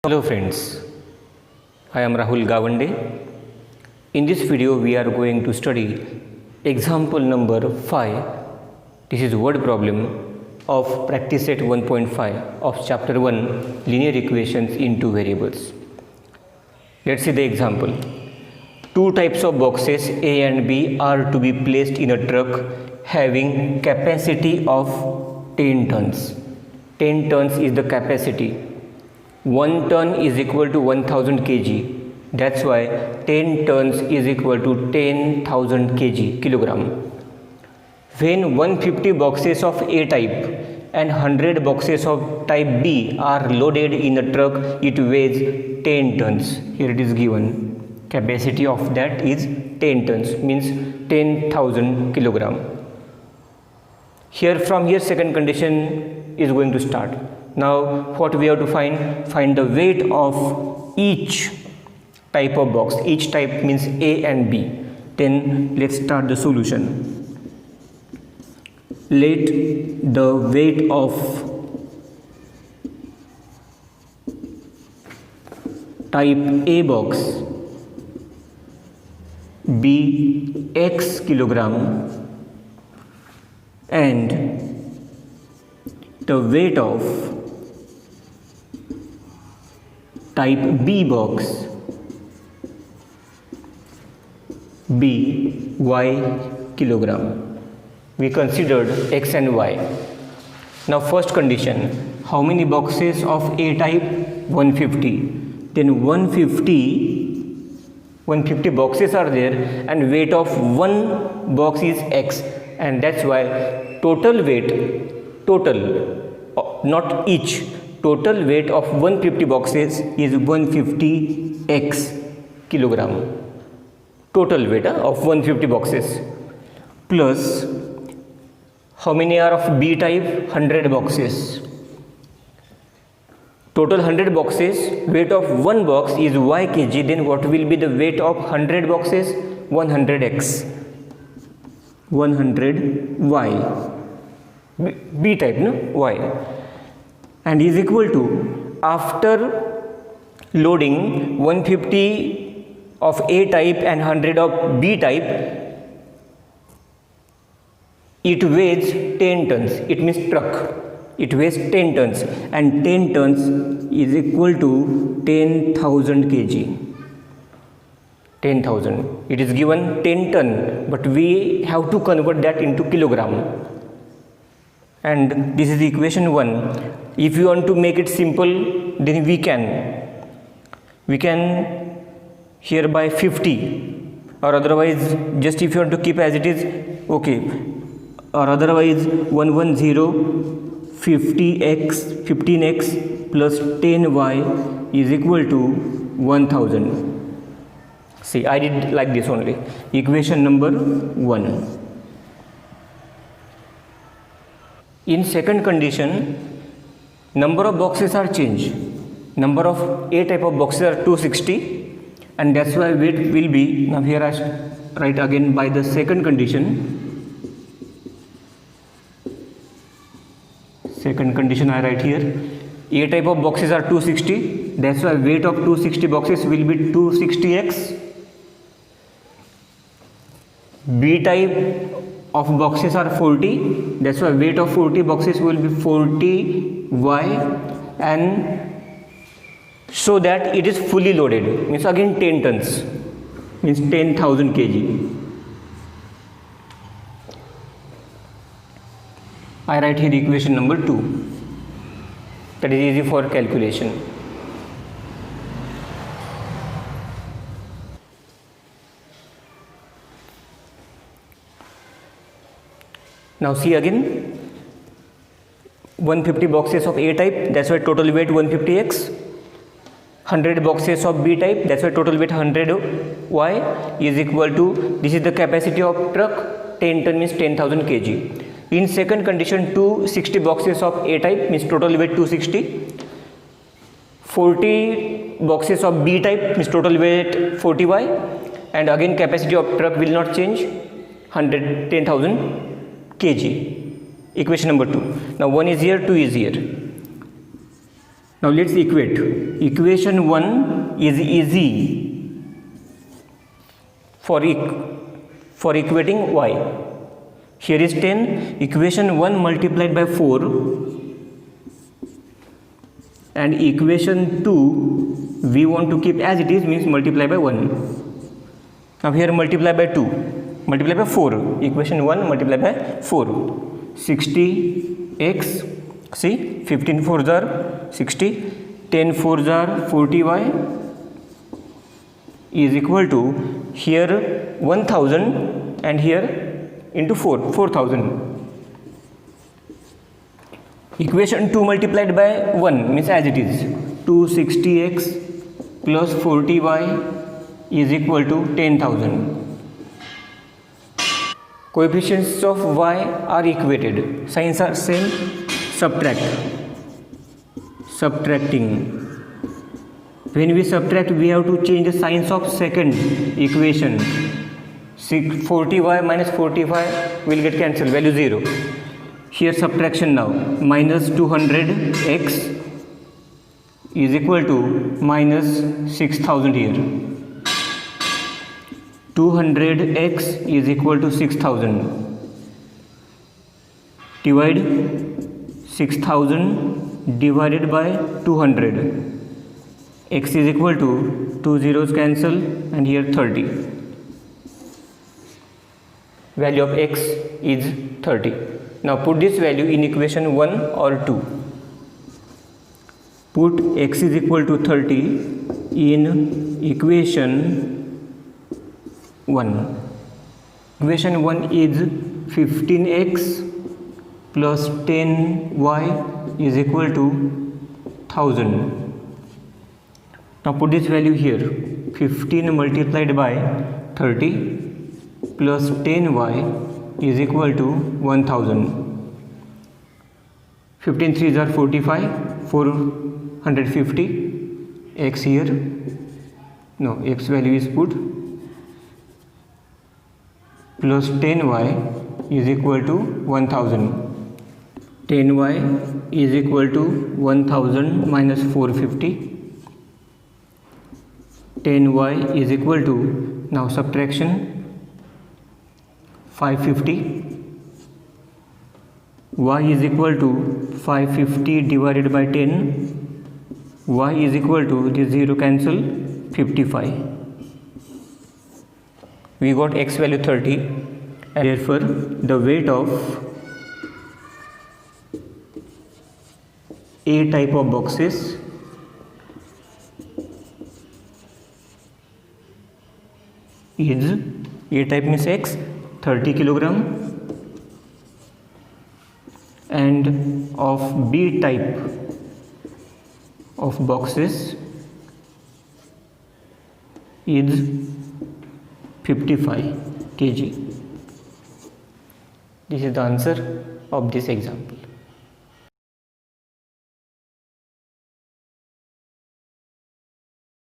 Hello friends, I am Rahul Gawande. In this video we are going to study example number 5. This is word problem of practice set 1.5 of chapter 1 linear equations in two variables. Let's see the example. Two types of boxes A and B are to be placed in a truck having capacity of 10 tons. 10 tons is the capacity. 1 ton is equal to 1000 kg. That's why 10 tons is equal to 10,000 kg kilogram. When 150 boxes of A type and 100 boxes of type B are loaded in a truck, it weighs 10 tons. Here it is given. Capacity of that is 10 tons, means 10,000 kilogram. From here second condition is going to start. Now what we have to find the weight of each type of box. Each type means A and B. Then let's start the solution. Let the weight of type A box be X kilogram and the weight of type B box be Y kilogram. We considered X and Y. Now first condition, how many boxes of A type? 150. Then 150 boxes are there and weight of one box is X, and that's why total weight, not each, total weight of 150 boxes is 150 X kilogram. Total weight of 150 boxes plus how many are of B type? 100 boxes. Total 100 boxes, weight of one box is Y kg. Then what will be the weight of 100 boxes? 100X. 100 Y. B type, no? Y. And is equal to, after loading 150 of A type and 100 of B type, it weighs 10 tons. It means truck. It weighs 10 tons and 10 tons is equal to 10,000 kg. 10,000. It is given 10 ton, but we have to convert that into kilogram. And this is equation 1. If you want to make it simple, then we can hereby 50, or otherwise just if you want to keep as it is, okay, or otherwise 110 50x 15x plus 10y is equal to 1000. See, I did like this only. Equation number 1. In second condition, number of boxes are changed. Number of A type of boxes are 260, and that's why weight will be, now here I write again by the second condition. Second condition I write here. A type of boxes are 260, that's why weight of 260 boxes will be 260x. B type of boxes are 40, that's why weight of 40 boxes will be 40y, and so that it is fully loaded, means again 10 tons, means 10,000 kg. I write here equation number 2. That is easy for calculation. Now see again, 150 boxes of A type, that's why total weight 150x. 100 boxes of B type, that's why total weight 100y is equal to, this is the capacity of truck, 10 ton means 10,000 kg. In second condition, 260 boxes of A type means total weight 260. 40 boxes of B type means total weight 40y, and again capacity of truck will not change, 10,000 kg. Equation number 2. Now 1 is here, 2 is here. Now let's equate. Equation 1 is easy for equating y. Here is 10. Equation 1 multiplied by 4 and equation 2 we want to keep as it is, means multiply by 1. Now here multiply by 2, multiply by 4. Equation 1 multiply by 4. 60x, see 15 4s are 60, 10 4s are 40y is equal to here 1000 and here into 4000. Equation 2 multiplied by 1 means as it is, 260x plus 40y is equal to 10,000. Coefficients of y are equated, signs are same, subtracting. When we subtract, we have to change the signs of second equation. 40y minus 45 will get cancelled, value 0. Here subtraction now, minus 200x is equal to minus 6000 here. 200x is equal to 6000. Divide 6000 divided by 200. X is equal to 2 zeros cancel and here 30. Value of x is 30. Now put this value in equation 1 or 2. Put x is equal to 30 in equation 1. Equation 1 is 15x plus 10y is equal to 1000. Now put this value here, 15 multiplied by 30 plus 10y is equal to 1000. 15 3s are 45, 450, x here, no, x value is put, plus 10y is equal to 1000. 10y is equal to 1000 minus 450. 10y is equal to, now subtraction, 550. Y is equal to 550 divided by 10. Y is equal to, this 0 cancel, 55. We got x value 30, and therefore the weight of A type of boxes is, A type means x, 30 kilogram, and of B type of boxes is 55 kg. This is the answer of this example.